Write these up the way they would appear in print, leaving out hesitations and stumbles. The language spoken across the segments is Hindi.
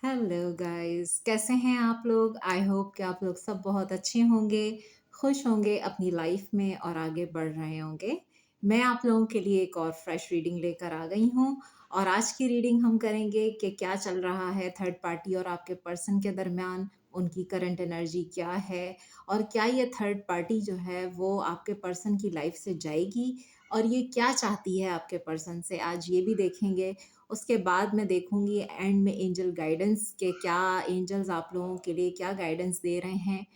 हेलो गाइस, कैसे हैं आप लोग? आई होप कि आप लोग सब बहुत अच्छे होंगे, खुश होंगे अपनी लाइफ में और आगे बढ़ रहे होंगे। मैं आप लोगों के लिए एक और फ्रेश रीडिंग लेकर आ गई हूँ और आज की रीडिंग हम करेंगे कि क्या चल रहा है थर्ड पार्टी और आपके पर्सन के दरमियान, उनकी करंट एनर्जी क्या है और क्या ये थर्ड पार्टी जो है वो आपके पर्सन की लाइफ से जाएगी और ये क्या चाहती है आपके पर्सन से, आज ये भी देखेंगे। उसके बाद मैं देखूँगी एंड में एंजल गाइडेंस के क्या एंजल्स आप लोगों के लिए क्या गाइडेंस दे रहे हैं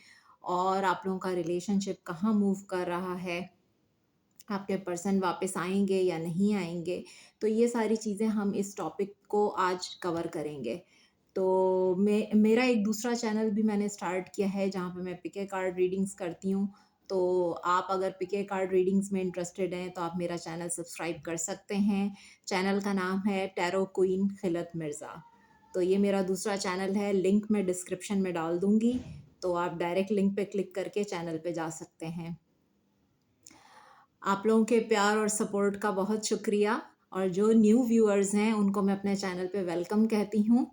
और आप लोगों का रिलेशनशिप कहाँ मूव कर रहा है, आपके पर्सन वापस आएँगे या नहीं आएँगे। तो ये सारी चीज़ें हम इस टॉपिक को आज कवर करेंगे। तो मेरा एक दूसरा चैनल भी मैंने स्टार्ट किया है जहाँ पे मैं पिके कार्ड रीडिंग्स करती हूँ। तो आप अगर पिके कार्ड रीडिंग्स में इंटरेस्टेड हैं तो आप मेरा चैनल सब्सक्राइब कर सकते हैं। चैनल का नाम है टैरो क्वीन खिलत मिर्ज़ा। तो ये मेरा दूसरा चैनल है, लिंक मैं डिस्क्रिप्शन में डाल दूँगी, तो आप डायरेक्ट लिंक पे क्लिक करके चैनल पे जा सकते हैं। आप लोगों के प्यार और सपोर्ट का बहुत शुक्रिया और जो न्यू व्यूअर्स हैं उनको मैं अपने चैनल पे वेलकम कहती हूँ।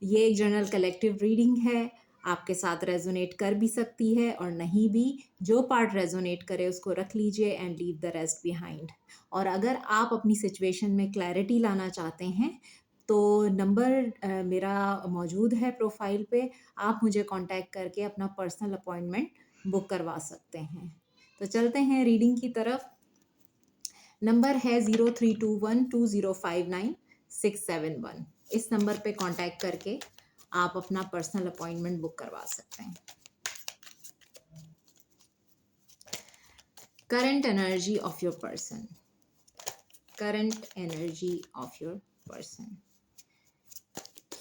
ये एक जनरल कलेक्टिव रीडिंग है, आपके साथ रेजोनेट कर भी सकती है और नहीं भी। जो पार्ट रेजोनेट करे उसको रख लीजिए and leave the rest behind. और अगर आप अपनी सिचुएशन में क्लैरिटी लाना चाहते हैं तो नंबर मेरा मौजूद है प्रोफाइल पे, आप मुझे कांटेक्ट करके अपना पर्सनल अपॉइंटमेंट बुक करवा सकते हैं। तो चलते हैं रीडिंग की तरफ। नंबर है 03212059 671। इस नंबर पे कांटेक्ट करके आप अपना पर्सनल अपॉइंटमेंट बुक करवा सकते हैं। Current energy of your person, current energy of your person,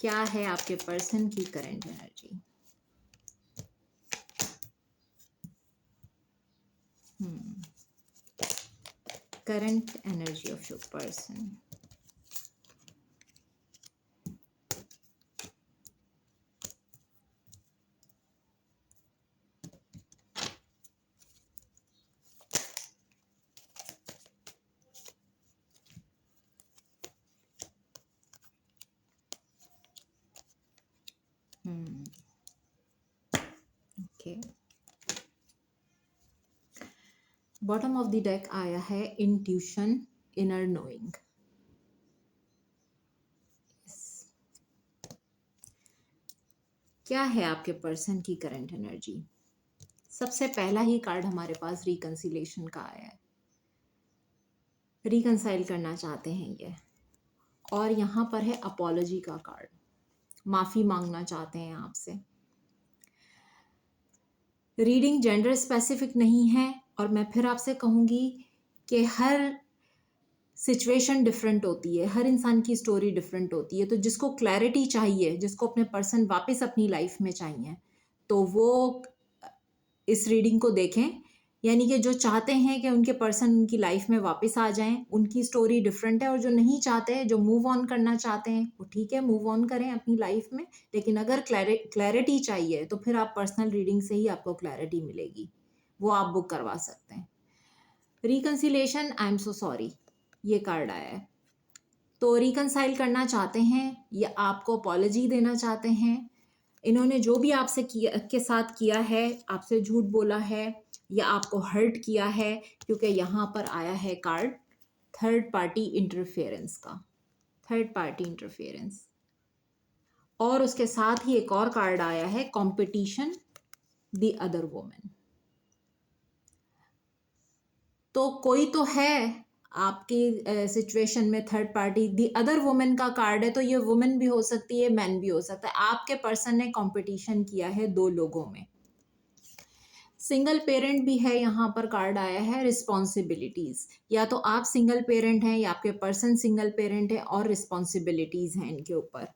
क्या है आपके पर्सन की current energy? Current energy of your person. Okay, bottom of the deck आया है इंट्यूशन, इनर नोइंग। क्या है आपके पर्सन की करंट एनर्जी? सबसे पहला ही कार्ड हमारे पास रिकंसिलेशन का आया है। रिकंसाइल करना चाहते हैं ये, और यहाँ पर है अपॉलॉजी का कार्ड, माफ़ी मांगना चाहते हैं आपसे। रीडिंग जेंडर स्पेसिफिक नहीं है और मैं फिर आपसे कहूँगी कि हर सिचुएशन डिफरेंट होती है, हर इंसान की स्टोरी डिफरेंट होती है। तो जिसको क्लैरिटी चाहिए, जिसको अपने पर्सन वापस अपनी लाइफ में चाहिए, तो वो इस रीडिंग को देखें। यानी कि जो चाहते हैं कि उनके पर्सन उनकी लाइफ में वापस आ जाएं, उनकी स्टोरी डिफरेंट है, और जो नहीं चाहते, जो मूव ऑन करना चाहते हैं, वो ठीक है, मूव ऑन करें अपनी लाइफ में। लेकिन अगर क्लैरिटी चाहिए तो फिर आप पर्सनल रीडिंग से ही आपको क्लैरिटी मिलेगी, वो आप बुक करवा सकते हैं। Reconciliation, I am so sorry, ये कार्ड आया है। तो रिकंसाइल करना चाहते हैं या आपको अपॉलॉजी देना चाहते हैं। इन्होंने जो भी आपसे किया के साथ किया है, आपसे झूठ बोला है या आपको हर्ट किया है, क्योंकि यहाँ पर आया है कार्ड थर्ड पार्टी इंटरफेरेंस का, थर्ड पार्टी इंटरफेरेंस। और उसके साथ ही एक और कार्ड आया है कंपटीशन, द अदर वुमन। तो कोई तो है आपकी सिचुएशन में third party, the other women का कार्ड है, तो ये वुमेन भी हो सकती है, मैन भी हो सकता है। आपके पर्सन ने कंपटीशन किया है दो लोगों में। सिंगल पेरेंट भी है, यहाँ पर कार्ड आया है रिस्पॉन्सिबिलिटीज। या तो आप सिंगल पेरेंट हैं या आपके पर्सन सिंगल पेरेंट है और रिस्पॉन्सिबिलिटीज हैं इनके ऊपर।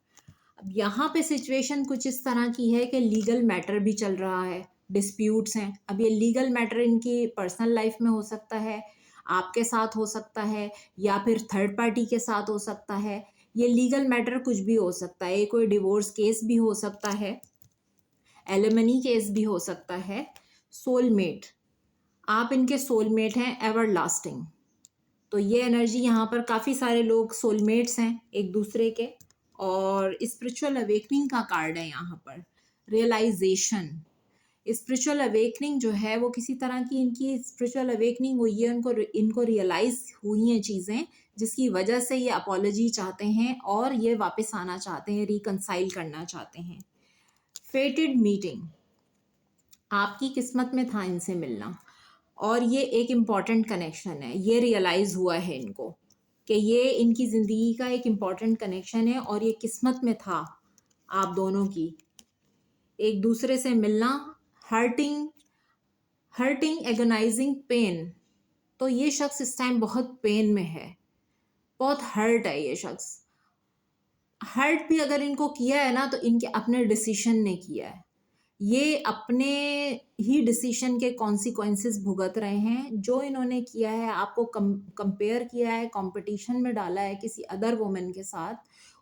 अब यहाँ पे सिचुएशन कुछ इस तरह की है कि लीगल मैटर भी चल रहा है, डिस्प्यूट्स हैं। अब ये लीगल मैटर इनकी पर्सनल लाइफ में हो सकता है, आपके साथ हो सकता है, या फिर थर्ड पार्टी के साथ हो सकता है। ये लीगल मैटर कुछ भी हो सकता है, ये कोई डिवोर्स केस भी हो सकता है, एलिमनी केस भी हो सकता है। सोलमेट, आप इनके सोलमेट हैं, एवर लास्टिंग। तो ये एनर्जी यहाँ पर काफ़ी सारे लोग सोलमेट्स हैं एक दूसरे के, और स्पिरिचुअल अवेकनिंग का कार्ड है यहाँ पर, रियलाइजेशन। स्पिरिचुअल अवेकनिंग जो है वो किसी तरह की इनकी स्पिरिचुअल अवेकनिंग हुई है, इनको रियलाइज हुई हैं चीज़ें, जिसकी वजह से ये अपॉलॉजी चाहते हैं और ये वापस आना चाहते हैं, रिकंसाइल करना चाहते हैं। फेटेड मीटिंग, आपकी किस्मत में था इनसे मिलना, और ये एक इम्पॉर्टेंट कनेक्शन है, ये रियलाइज़ हुआ है इनको कि ये इनकी ज़िंदगी का एक इम्पॉर्टेंट कनेक्शन है और ये किस्मत में था आप दोनों की, एक दूसरे से मिलना। हर्टिंग एगोनाइजिंग पेन, तो ये शख्स इस टाइम बहुत पेन में है, बहुत हर्ट है ये शख्स। हर्ट भी अगर इनको किया है ना तो इनके अपने डिसीशन ने किया है, ये अपने ही डिसीशन के कॉन्सिक्वेंसेस भुगत रहे हैं। जो इन्होंने किया है, आपको कंपेयर किया है, कंपटीशन में डाला है किसी अदर वुमेन के साथ,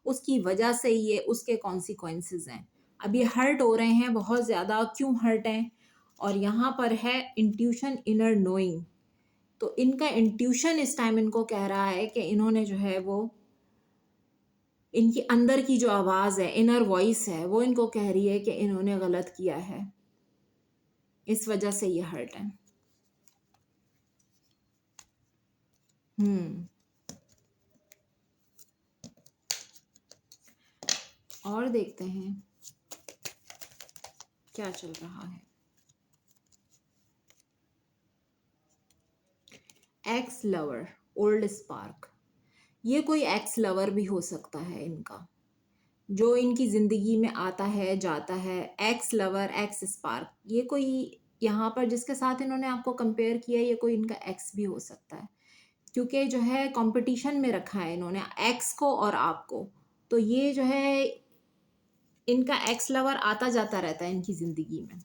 उसकी वजह से ये उसके कॉन्सिक्वेंसेस हैं। अब ये हर्ट हो रहे हैं बहुत ज़्यादा। क्यों हर्ट हैं? और यहाँ पर है इंट्यूशन, इनर नोइंग। तो इनका इंट्यूशन इस टाइम इनको कह रहा है कि इन्होंने जो है वो, इनकी अंदर की जो आवाज़ है, इनर वॉइस है, वो इनको कह रही है कि इन्होंने गलत किया है, इस वजह से ये हर्ट है। और देखते हैं क्या चल रहा है। एक्स लवर, ओल्ड स्पार्क, ये कोई एक्स लवर भी हो सकता है इनका, जो इनकी ज़िंदगी में आता है जाता है। एक्स लवर, एक्स स्पार्क, ये कोई यहाँ पर जिसके साथ इन्होंने आपको कंपेयर किया है, ये कोई इनका एक्स भी हो सकता है, क्योंकि जो है कंपटीशन में रखा है इन्होंने एक्स को और आपको। तो ये जो है इनका एक्स लवर आता जाता रहता है इनकी ज़िंदगी में।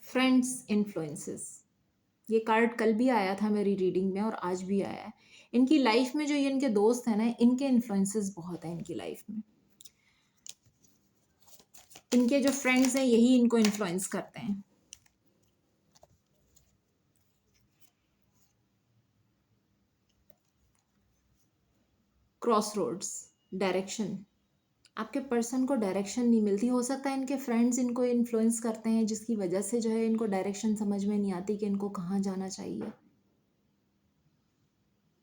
फ्रेंड्स इन्फ्लुएंसेस, ये कार्ड कल भी आया था मेरी रीडिंग में और आज भी आया है। इनकी लाइफ में जो ये इनके दोस्त हैं ना, इनके इन्फ्लुएंसेस बहुत हैं इनकी लाइफ में। इनके जो फ्रेंड्स हैं यही इनको इन्फ्लुएंस करते हैं। क्रॉस रोड्स, डायरेक्शन, आपके पर्सन को डायरेक्शन नहीं मिलती। हो सकता है इनके फ्रेंड्स इनको इन्फ्लुएंस करते हैं, जिसकी वजह से जो है इनको डायरेक्शन समझ में नहीं आती कि इनको कहाँ जाना चाहिए,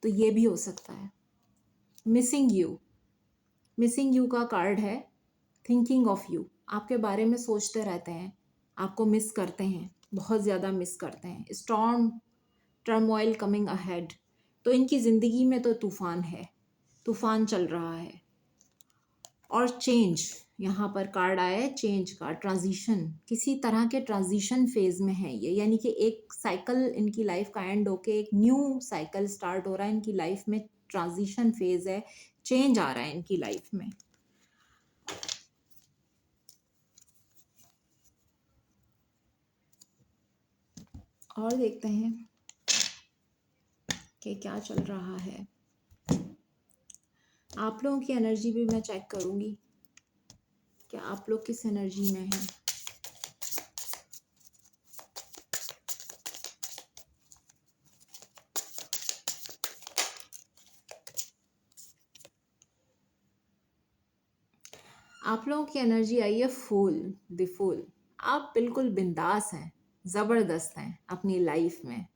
तो ये भी हो सकता है। मिसिंग यू, मिसिंग यू का कार्ड है। थिंकिंग ऑफ यू, आपके बारे में सोचते रहते हैं, आपको मिस करते हैं, बहुत ज़्यादा मिस करते हैं। स्टॉर्म, टर्मोइल कमिंग अहेड, तो इनकी ज़िंदगी में तो तूफान है, तूफान चल रहा है। और चेंज, यहाँ पर कार्ड आया है चेंज का, ट्रांजिशन, किसी तरह के ट्रांजिशन फेज में है ये, यानी कि एक साइकिल इनकी लाइफ का एंड होके एक न्यू साइकिल स्टार्ट हो रहा है इनकी लाइफ में। ट्रांजिशन फेज है, चेंज आ रहा है इनकी लाइफ में। और देखते हैं कि क्या चल रहा है। आप लोगों की एनर्जी भी मैं चेक करूंगी कि आप लोग किस एनर्जी में हैं। आप लोगों की एनर्जी आई है फूल, द फूल। आप बिल्कुल बिंदास हैं, ज़बरदस्त हैं अपनी लाइफ में,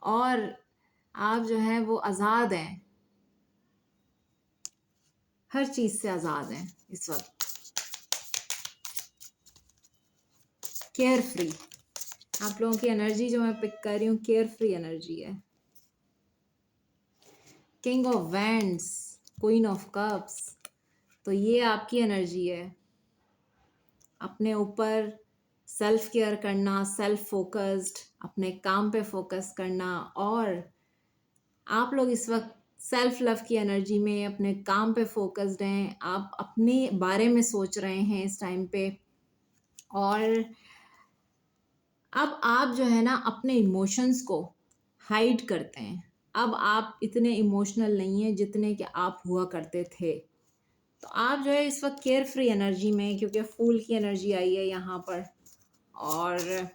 और आप जो है वो आज़ाद हैं, हर चीज़ से आज़ाद हैं इस वक्त। केयर फ्री, आप लोगों की एनर्जी जो मैं पिक कर रही हूँ केयर फ्री एनर्जी है। King of wands, queen of cups, तो ये आपकी एनर्जी है। अपने ऊपर सेल्फ केयर करना, सेल्फ फोकस्ड, अपने काम पे फोकस करना, और आप लोग इस वक्त सेल्फ लव की एनर्जी में अपने काम पे फोकस्ड हैं। आप अपने बारे में सोच रहे हैं इस टाइम पे, और अब आप जो है ना अपने इमोशंस को हाइड करते हैं। अब आप इतने इमोशनल नहीं हैं जितने कि आप हुआ करते थे। तो आप जो है इस वक्त केयर फ्री एनर्जी में, क्योंकि फूल की एनर्जी आई है यहाँ पर, और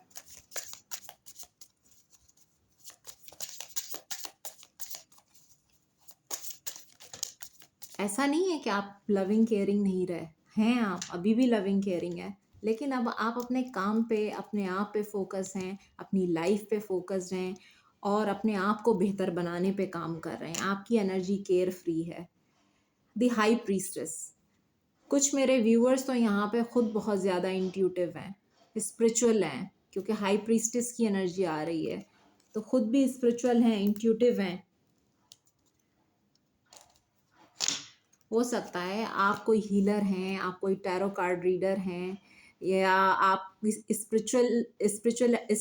ऐसा नहीं है कि आप लविंग केयरिंग नहीं रहे हैं, आप अभी भी लविंग केयरिंग है, लेकिन अब आप अपने काम पे, अपने आप पे फोकस हैं, अपनी लाइफ पे फोकस्ड हैं और अपने आप को बेहतर बनाने पे काम कर रहे हैं। आपकी एनर्जी केयर फ्री है। द हाई प्रीस्टेस, कुछ मेरे व्यूअर्स तो यहाँ पे खुद बहुत ज़्यादा इंट्यूटिव हैं, स्पिरिचुअल हैं, क्योंकि हाई प्रीस्टेस की एनर्जी आ रही है, तो खुद भी स्पिरिचुअल हैं, इंट्यूटिव हैं। हो सकता है आप कोई हीलर हैं, आप कोई टैरो कार्ड रीडर हैं, या आप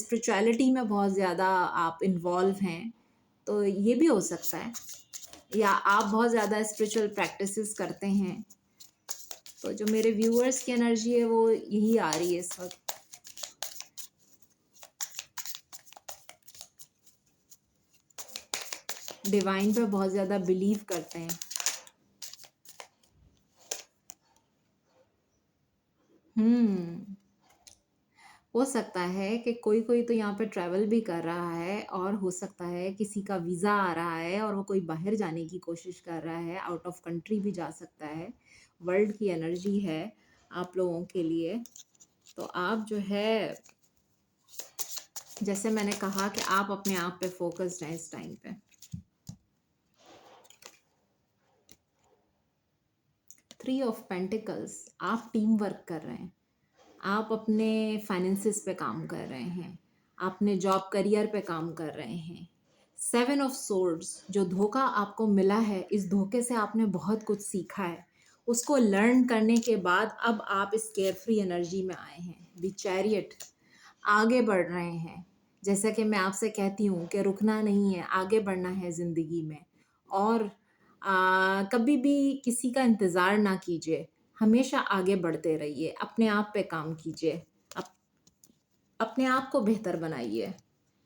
स्पिरिचुअलिटी में बहुत ज़्यादा आप इन्वॉल्व हैं, तो ये भी हो सकता है। या आप बहुत ज़्यादा स्पिरिचुअल प्रैक्टिसेस करते हैं। तो जो मेरे व्यूअर्स की एनर्जी है वो यही आ रही है इस वक्त। डिवाइन पे बहुत ज़्यादा बिलीव करते हैं। हम्म हो सकता है कि कोई कोई तो यहाँ पे ट्रैवल भी कर रहा है, और हो सकता है किसी का वीज़ा आ रहा है और वो कोई बाहर जाने की कोशिश कर रहा है, आउट ऑफ कंट्री भी जा सकता है। वर्ल्ड की एनर्जी है आप लोगों के लिए। तो आप जो है, जैसे मैंने कहा कि आप अपने आप पे फोकस्ड हैं इस टाइम पे। 3 ऑफ पेंटिकल्स, आप टीम वर्क कर रहे हैं, आप अपने फाइनेंसिस पे काम कर रहे हैं, आपने जॉब करियर पे काम कर रहे हैं। 7 ऑफ सोर्ड्स, जो धोखा आपको मिला है, इस धोखे से आपने बहुत कुछ सीखा है। उसको लर्न करने के बाद अब आप इस केयरफ्री एनर्जी में आए हैं। द चैरियट, आगे बढ़ रहे हैं। जैसा कि मैं आपसे कहती हूँ कि रुकना नहीं है, आगे बढ़ना है ज़िंदगी में। और कभी भी किसी का इंतज़ार ना कीजिए, हमेशा आगे बढ़ते रहिए, अपने आप पे काम कीजिए, अपने आप को बेहतर बनाइए,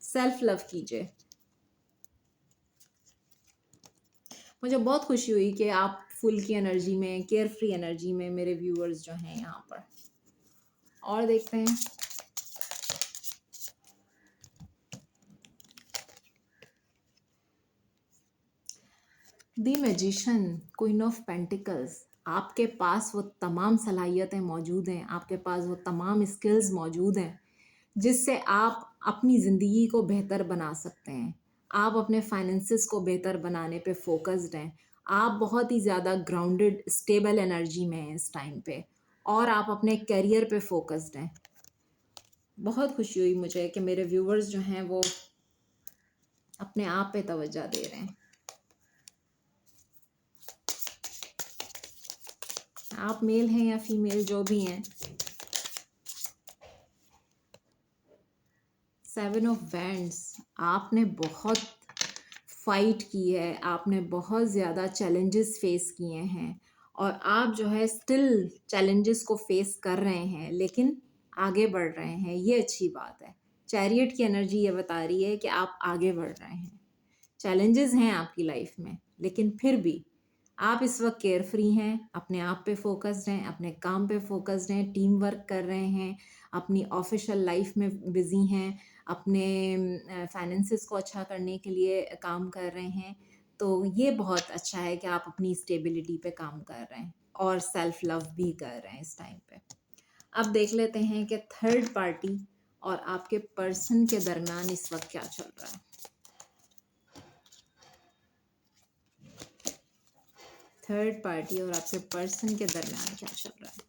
सेल्फ लव कीजिए। मुझे बहुत खुशी हुई कि आप फुल की एनर्जी में, केयर फ्री एनर्जी में मेरे व्यूअर्स जो हैं यहाँ पर। और देखते हैं। The magician, queen of pentacles, आपके पास वो तमाम सलाहियतें मौजूद हैं, आपके पास वो तमाम स्किल्स मौजूद हैं जिससे आप अपनी ज़िंदगी को बेहतर बना सकते हैं। आप अपने फाइनेंसिस को बेहतर बनाने पे फोकस्ड हैं। आप बहुत ही ज़्यादा ग्राउंडेड, स्टेबल एनर्जी में हैं इस टाइम पे, और आप अपने करियर पे फोकस्ड हैं। बहुत खुशी हुई मुझे कि मेरे व्यूवर्स जो हैं वो अपने आप पे तवज्जो दे रहे हैं। आप मेल हैं या फीमेल, जो भी हैं। 7 ऑफ वैंड्स, आपने बहुत फाइट की है, आपने बहुत ज़्यादा चैलेंजेस फेस किए हैं, और आप जो है स्टिल चैलेंजेस को फेस कर रहे हैं, लेकिन आगे बढ़ रहे हैं। ये अच्छी बात है। चैरियट की एनर्जी ये बता रही है कि आप आगे बढ़ रहे हैं। चैलेंजेस हैं आपकी लाइफ में, लेकिन फिर भी आप इस वक्त केयर फ्री हैं, अपने आप पे फोकस्ड हैं, अपने काम पे फोकस्ड हैं, टीम वर्क कर रहे हैं, अपनी ऑफिशियल लाइफ में बिजी हैं, अपने फाइनेंसिस को अच्छा करने के लिए काम कर रहे हैं। तो ये बहुत अच्छा है कि आप अपनी स्टेबिलिटी पे काम कर रहे हैं और सेल्फ लव भी कर रहे हैं इस टाइम पे। अब देख लेते हैं कि थर्ड पार्टी और आपके पर्सन के दरमियान इस वक्त क्या चल रहा है। थर्ड पार्टी और आपके पर्सन के दरमियान क्या चल रहा है।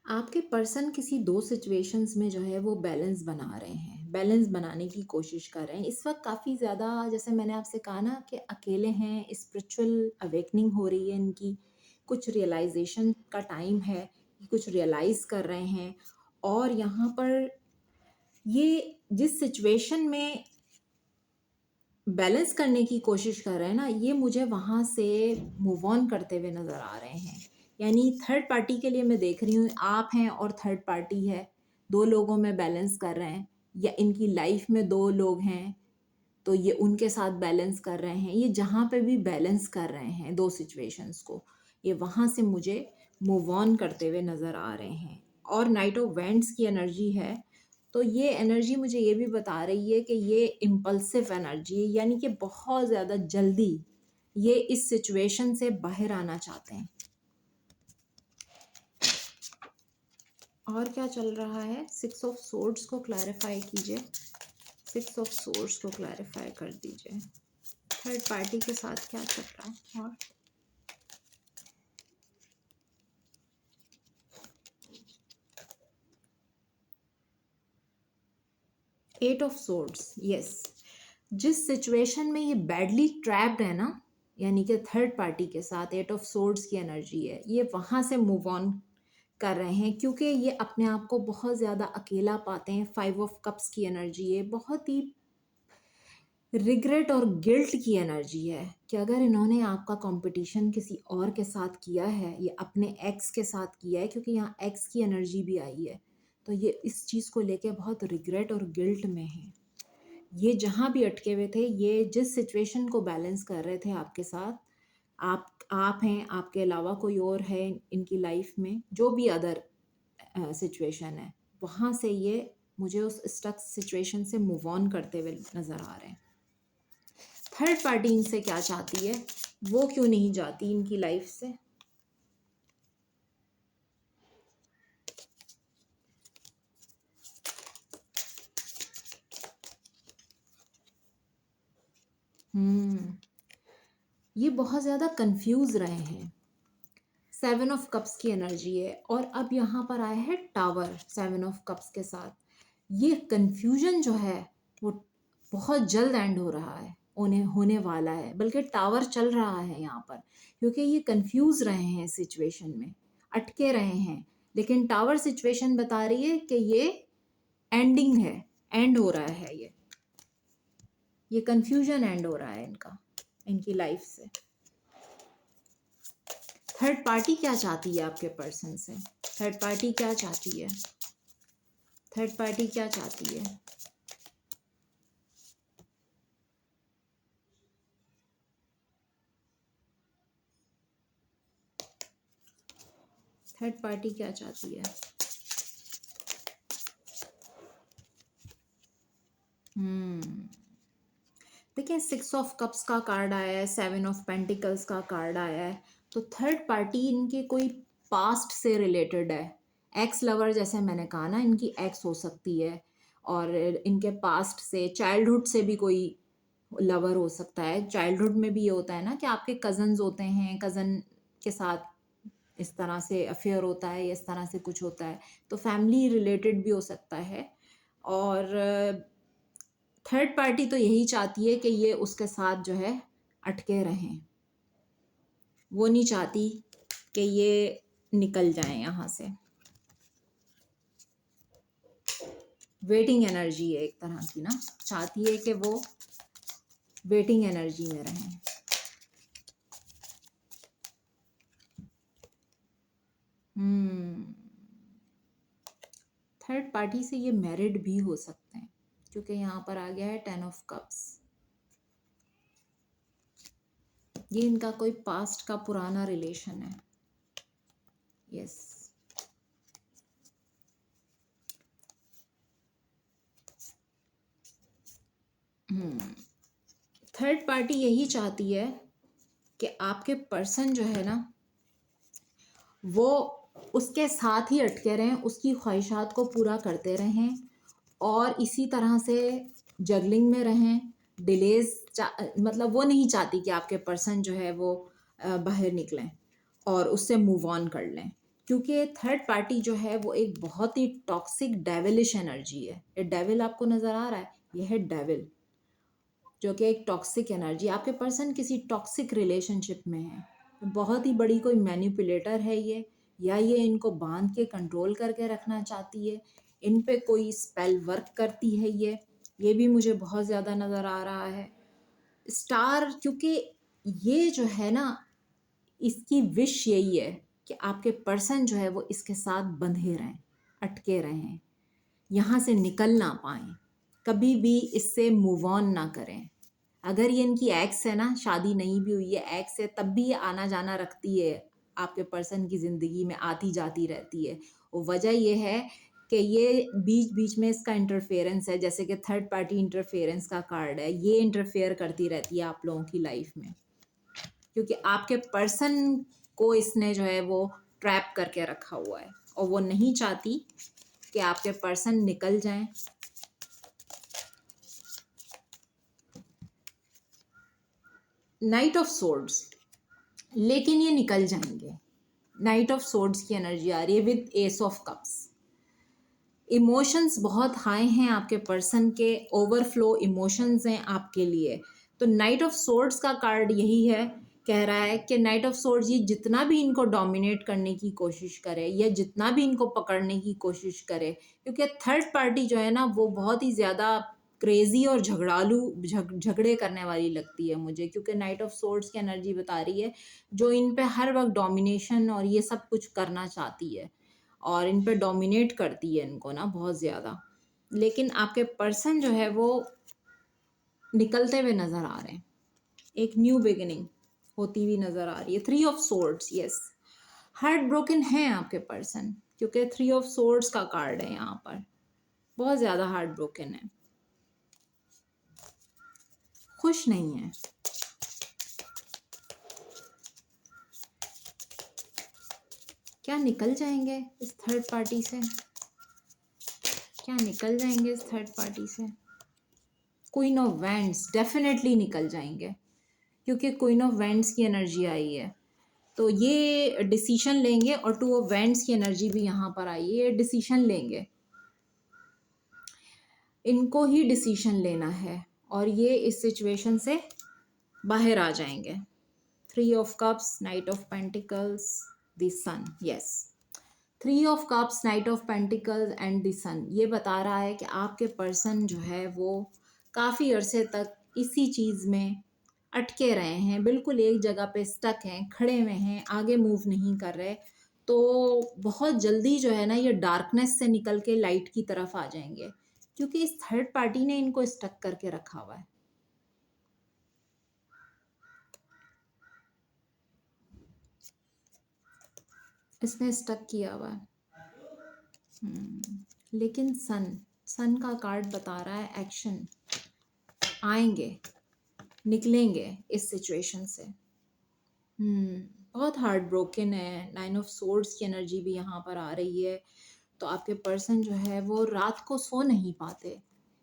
आपके पर्सन किसी दो सिचुएशंस में जो है वो बैलेंस बना रहे हैं, बैलेंस बनाने की कोशिश कर रहे हैं इस वक्त। काफ़ी ज़्यादा, जैसे मैंने आपसे कहा ना, कि अकेले हैं, स्पिरिचुअल अवेकनिंग हो रही है इनकी, कुछ रियलाइजेशन का टाइम है, कुछ रियलाइज़ कर रहे हैं। और यहाँ पर ये जिस सिचुएशन में बैलेंस करने की कोशिश कर रहे हैं ना, ये मुझे वहाँ से मूव ऑन करते हुए नज़र आ रहे हैं। यानी थर्ड पार्टी के लिए मैं देख रही हूँ, आप हैं और थर्ड पार्टी है, दो लोगों में बैलेंस कर रहे हैं। या इनकी लाइफ में 2 लोग हैं तो ये उनके साथ बैलेंस कर रहे हैं। ये जहाँ पे भी बैलेंस कर रहे हैं 2 सिचुएशंस को, ये वहाँ से मुझे मूव ऑन करते हुए नज़र आ रहे हैं। और नाइट ऑफ वेंट्स की एनर्जी है, तो ये एनर्जी मुझे ये भी बता रही है कि ये इम्पल्सिव एनर्जी है, यानी कि बहुत ज़्यादा जल्दी ये इस सिचुएशन से बाहर आना चाहते हैं। और क्या चल रहा है? 6 ऑफ सोर्ड्स को क्लैरिफाई कीजिए। 6 ऑफ सोर्ड्स को क्लैरिफाई कर दीजिए। थर्ड पार्टी के साथ क्या चल रहा है? और 8 ऑफ सोर्ड्स, यस। जिस सिचुएशन में ये बैडली ट्रैप्ड है ना, यानी कि थर्ड पार्टी के साथ 8 ऑफ सोर्ड्स की एनर्जी है, ये वहाँ से मूव ऑन कर रहे हैं क्योंकि ये अपने आप को बहुत ज़्यादा अकेला पाते हैं। 5 ऑफ कप्स की एनर्जी है, बहुत ही रिग्रेट और गिल्ट की एनर्जी है कि अगर इन्होंने आपका कंपटीशन किसी और के साथ किया है, ये अपने एक्स के साथ किया है, क्योंकि यहाँ एक्स की एनर्जी भी आई है, तो ये इस चीज़ को लेके बहुत रिग्रेट और गिल्ट में है। ये जहाँ भी अटके हुए थे, ये जिस सिचुएशन को बैलेंस कर रहे थे आपके साथ, आप हैं, आपके अलावा कोई और है इनकी लाइफ में, जो भी अदर सिचुएशन है, वहाँ से ये मुझे उस स्टक सिचुएशन से मूव ऑन करते हुए नज़र आ रहे हैं। थर्ड पार्टी इनसे क्या चाहती है, वो क्यों नहीं जाती इनकी लाइफ से? ये बहुत ज़्यादा कंफ्यूज रहे हैं। 7 ऑफ कप्स की एनर्जी है और अब यहाँ पर आया है टावर 7 ऑफ कप्स के साथ। ये कंफ्यूजन जो है वो बहुत जल्द एंड हो रहा है, होने वाला है, बल्कि टावर चल रहा है यहाँ पर, क्योंकि ये कंफ्यूज रहे हैं सिचुएशन में, अटके रहे हैं। लेकिन टावर सिचुएशन बता रही है कि ये एंडिंग है, एंड हो रहा है, ये कंफ्यूजन एंड हो रहा है इनका, इनकी लाइफ से। थर्ड पार्टी क्या चाहती है आपके पर्सन से? थर्ड पार्टी क्या चाहती है? थर्ड पार्टी क्या चाहती है? थर्ड पार्टी क्या चाहती है? देखिए, 6 ऑफ कप्स का कार्ड आया है, 7 ऑफ पेंटिकल्स का कार्ड आया है, तो थर्ड पार्टी इनके कोई पास्ट से रिलेटेड है। एक्स लवर, जैसे मैंने कहा ना, इनकी एक्स हो सकती है, और इनके पास्ट से, चाइल्डहुड से भी कोई लवर हो सकता है। चाइल्डहुड में भी ये होता है ना कि आपके कज़न्स होते हैं, कज़न के साथ इस तरह से अफेयर होता है, या इस तरह से कुछ होता है, तो फैमिली रिलेटेड भी हो सकता है। और थर्ड पार्टी तो यही चाहती है कि ये उसके साथ जो है अटके रहें, वो नहीं चाहती कि ये निकल जाएं यहाँ से। वेटिंग एनर्जी है एक तरह की ना, चाहती है कि वो वेटिंग एनर्जी में रहें। थर्ड पार्टी से ये मैरिड भी हो सकते हैं, क्योंकि यहाँ पर आ गया है 10 ऑफ कप्स। ये इनका कोई पास्ट का पुराना रिलेशन है। यस, थर्ड पार्टी यही चाहती है कि आपके पर्सन जो है ना, वो उसके साथ ही अटके रहें, उसकी ख्वाहिशात को पूरा करते रहें, और इसी तरह से जगलिंग में रहें। डिलेज मतलब वो नहीं चाहती कि आपके पर्सन जो है वो बाहर निकलें और उससे मूव ऑन कर लें, क्योंकि थर्ड पार्टी जो है वो एक बहुत ही टॉक्सिक डेविलिश एनर्जी है। ये डेविल आपको नज़र आ रहा है, ये है डेविल, जो कि एक टॉक्सिक एनर्जी। आपके पर्सन किसी टॉक्सिक रिलेशनशिप में है, बहुत ही बड़ी कोई मैनिपुलेटर है ये, या ये इनको बांध के कंट्रोल करके रखना चाहती है, इन पे कोई स्पेल वर्क करती है ये भी मुझे बहुत ज़्यादा नज़र आ रहा है। स्टार, क्योंकि ये जो है ना, इसकी विश यही है कि आपके पर्सन जो है वो इसके साथ बंधे रहें, अटके रहें, यहाँ से निकल ना पाएँ। कभी भी इससे मूव ऑन ना करें। अगर ये इनकी एक्स है ना, शादी नहीं भी हुई है, एक्स है, तब भी ये आना जाना रखती है, आपके पर्सन की ज़िंदगी में आती जाती रहती है। और वजह ये है कि ये बीच बीच में इसका इंटरफेरेंस है, जैसे कि थर्ड पार्टी इंटरफेरेंस का कार्ड है, ये इंटरफेयर करती रहती है आप लोगों की लाइफ में, क्योंकि आपके पर्सन को इसने जो है वो ट्रैप करके रखा हुआ है और वो नहीं चाहती कि आपके पर्सन निकल जाएं। नाइट ऑफ सोर्ड्स, लेकिन ये निकल जाएंगे। नाइट ऑफ सोर्ड्स की एनर्जी आ रही है with S of cups. Emotions बहुत हाई हैं आपके पर्सन के, ओवरफ्लो इमोशंस हैं आपके लिए। तो नाइट ऑफ सोर्ड्स का कार्ड यही है, कह रहा है कि नाइट ऑफ सोर्ड्स ये जितना भी इनको डोमिनेट करने की कोशिश करे या जितना भी इनको पकड़ने की कोशिश करे, क्योंकि थर्ड पार्टी जो है ना वो बहुत ही ज़्यादा क्रेजी और झगड़ालू झगड़े करने वाली लगती है मुझे, क्योंकि नाइट ऑफ सोर्ड्स की एनर्जी बता रही है जो इन पे हर वक्त डोमिनेशन और ये सब कुछ करना चाहती है और इन पे डोमिनेट करती है इनको ना बहुत ज़्यादा। लेकिन आपके पर्सन जो है वो निकलते हुए नज़र आ रहे हैं, एक न्यू बिगिनिंग होती हुई नज़र आ रही है। Three of swords, yes, heart broken है आपके पर्सन, क्योंकि थ्री ऑफ सोर्ड्स का कार्ड है यहाँ पर, बहुत ज़्यादा हार्ट ब्रोकन है, खुश नहीं है। क्या निकल जाएंगे इस थर्ड पार्टी से? क्या निकल जाएंगे इस थर्ड पार्टी से? क्वीन ऑफ वैंड्स, डेफिनेटली निकल जाएंगे, क्योंकि क्वीन ऑफ वैंड्स की एनर्जी आई है, तो ये डिसीशन लेंगे। और टू ऑफ वैंड्स की एनर्जी भी यहाँ पर आई है, ये डिसीशन लेंगे, इनको ही डिसीशन लेना है और ये इस सिचुएशन से बाहर आ जाएंगे। Three of cups, knight of pentacles, the sun, yes, three of cups, knight of pentacles and the sun, ये बता रहा है कि आपके पर्सन जो है वो काफ़ी अरसे तक इसी चीज़ में अटके रहे हैं, बिल्कुल एक जगह पे स्टक हैं, खड़े हुए हैं, आगे मूव नहीं कर रहे। तो बहुत जल्दी जो है ना ये डार्कनेस से निकल के लाइट की तरफ आ जाएंगे, क्योंकि इस थर्ड पार्टी ने इनको स्टक करके रखा हुआ है। इसने स्टक किया हुआ है। लेकिन सन, सन का कार्ड बता रहा है एक्शन, आएंगे, निकलेंगे इस सिचुएशन से। बहुत हार्ट ब्रोकन है। नाइन ऑफ सोर्ड्स की एनर्जी भी यहाँ पर आ रही है। तो आपके पर्सन जो है वो रात को सो नहीं पाते,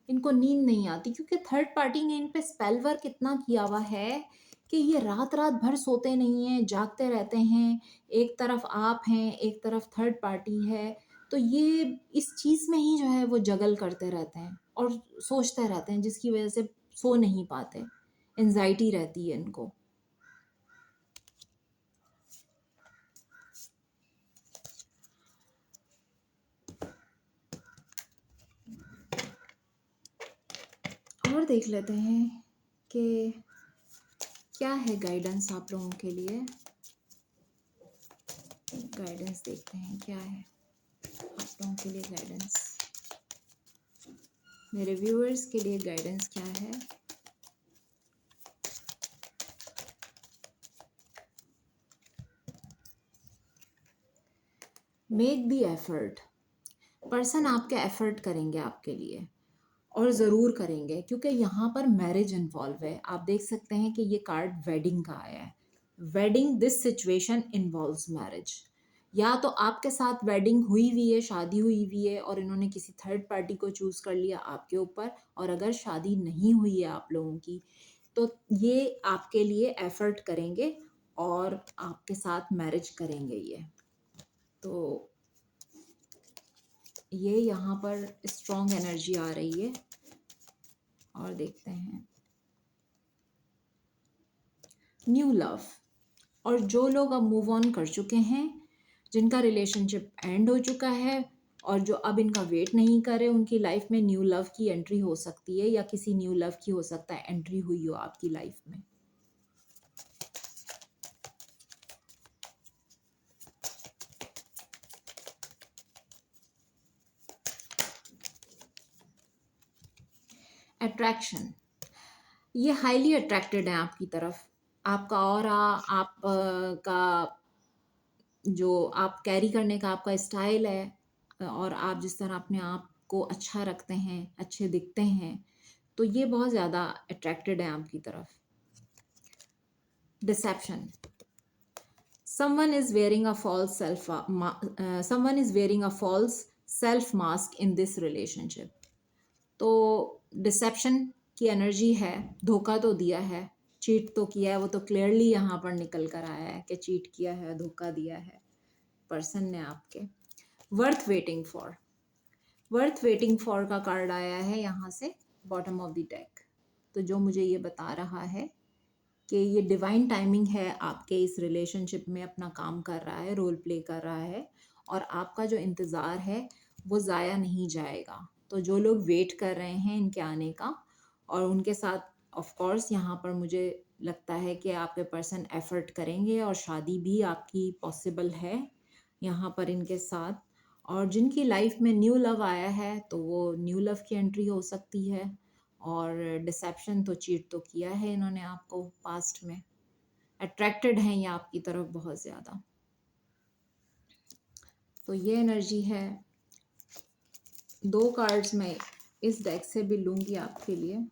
इनको नींद नहीं आती, क्योंकि थर्ड पार्टी ने इन पे स्पेल वर्क इतना किया हुआ है कि ये रात रात भर सोते नहीं हैं, जागते रहते हैं। एक तरफ आप हैं, एक तरफ थर्ड पार्टी है, तो ये इस चीज़ में ही जो है वो जगल करते रहते हैं और सोचते रहते हैं, जिसकी वजह से सो नहीं पाते, एंजाइटी रहती है इनको। और देख लेते हैं कि क्या है गाइडेंस आप लोगों के लिए। गाइडेंस देखते हैं क्या है आप लोगों के लिए गाइडेंस, मेरे व्यूअर्स के लिए गाइडेंस क्या है। मेक दी एफर्ट, पर्सन आपके एफर्ट करेंगे आपके लिए और ज़रूर करेंगे, क्योंकि यहाँ पर मैरिज इन्वॉल्व है। आप देख सकते हैं कि ये कार्ड वेडिंग का आया है। Wedding, this situation involves marriage. या तो आपके साथ वेडिंग हुई हुई है, शादी हुई हुई है और इन्होंने किसी थर्ड पार्टी को चूज़ कर लिया आपके ऊपर, और अगर शादी नहीं हुई है आप लोगों की तो ये आपके लिए एफर्ट करेंगे और आपके साथ मैरिज करेंगे ये। तो ये यहाँ पर स्ट्रॉन्ग एनर्जी आ रही है। और देखते हैं न्यू लव, और जो लोग अब मूव ऑन कर चुके हैं, जिनका रिलेशनशिप एंड हो चुका है और जो अब इनका वेट नहीं करे, उनकी लाइफ में न्यू लव की एंट्री हो सकती है, या किसी न्यू लव की हो सकता है एंट्री हुई हो आपकी लाइफ में। अट्रैक्शन, ये हाईली अट्रैक्टेड है आपकी तरफ। आपका ऑरा, आप का जो आप कैरी करने का आपका स्टाइल है, और आप जिस तरह अपने आप को अच्छा रखते हैं, अच्छे दिखते हैं, तो ये बहुत ज़्यादा अट्रैक्टेड है आपकी तरफ। Deception, someone is wearing a false self someone is wearing a false self mask in this relationship। तो डिसेप्शन की एनर्जी है, धोखा तो दिया है, चीट तो किया है, वो तो क्लियरली यहाँ पर निकल कर आया है कि चीट किया है, धोखा दिया है पर्सन ने आपके। Worth waiting for, worth waiting for का कार्ड आया है यहाँ से बॉटम ऑफ द डेक। तो जो मुझे ये बता रहा है कि ये डिवाइन टाइमिंग है, आपके इस रिलेशनशिप में अपना काम कर रहा है, रोल प्ले कर रहा है, और आपका जो इंतज़ार है वो ज़ाया नहीं जाएगा। तो जो लोग वेट कर रहे हैं इनके आने का, और उनके साथ ऑफ कोर्स यहाँ पर मुझे लगता है कि आपके पर्सन एफर्ट करेंगे और शादी भी आपकी पॉसिबल है यहाँ पर इनके साथ। और जिनकी लाइफ में न्यू लव आया है तो वो न्यू लव की एंट्री हो सकती है। और डिसेप्शन तो चीट तो किया है इन्होंने आपको पास्ट में। अट्रैक्टेड हैं ये आपकी तरफ बहुत ज़्यादा। तो ये एनर्जी है। 2 कार्ड्स मैं इस डेक से भी लूँगी आपके लिए।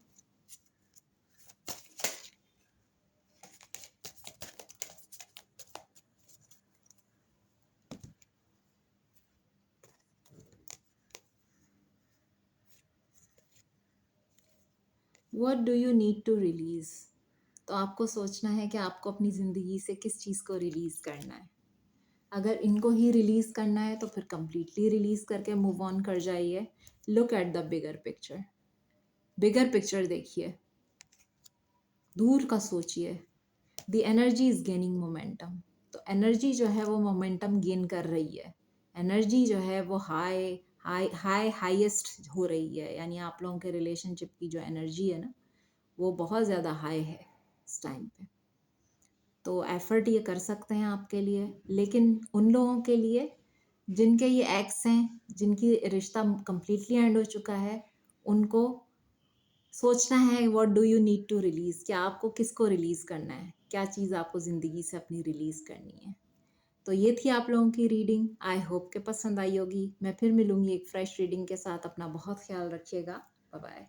What do you need to release. तो आपको सोचना है कि आपको अपनी ज़िंदगी से किस चीज़ को रिलीज़ करना है। अगर इनको ही रिलीज़ करना है तो फिर कंप्लीटली रिलीज़ करके मूव ऑन कर जाइए। Look at the bigger picture, bigger picture देखिए, दूर का सोचिए। The energy is gaining momentum. तो एनर्जी जो है वो मोमेंटम गेन कर रही है। एनर्जी जो है वो हाईएस्ट हो रही है। यानी आप लोगों के रिलेशनशिप की जो एनर्जी है ना, वो बहुत ज़्यादा हाई है इस टाइम पे। तो एफ़र्ट ये कर सकते हैं आपके लिए, लेकिन उन लोगों के लिए जिनके ये एक्स हैं, जिनकी रिश्ता कंप्लीटली एंड हो चुका है, उनको सोचना है what do you need to release. क्या आपको किसको रिलीज़ करना है, क्या चीज़ आपको ज़िंदगी से अपनी रिलीज़ करनी है। तो ये थी आप लोगों की रीडिंग। आई होप के पसंद आई होगी। मैं फिर मिलूँगी एक फ्रेश रीडिंग के साथ। अपना बहुत ख्याल रखिएगा। Bye bye.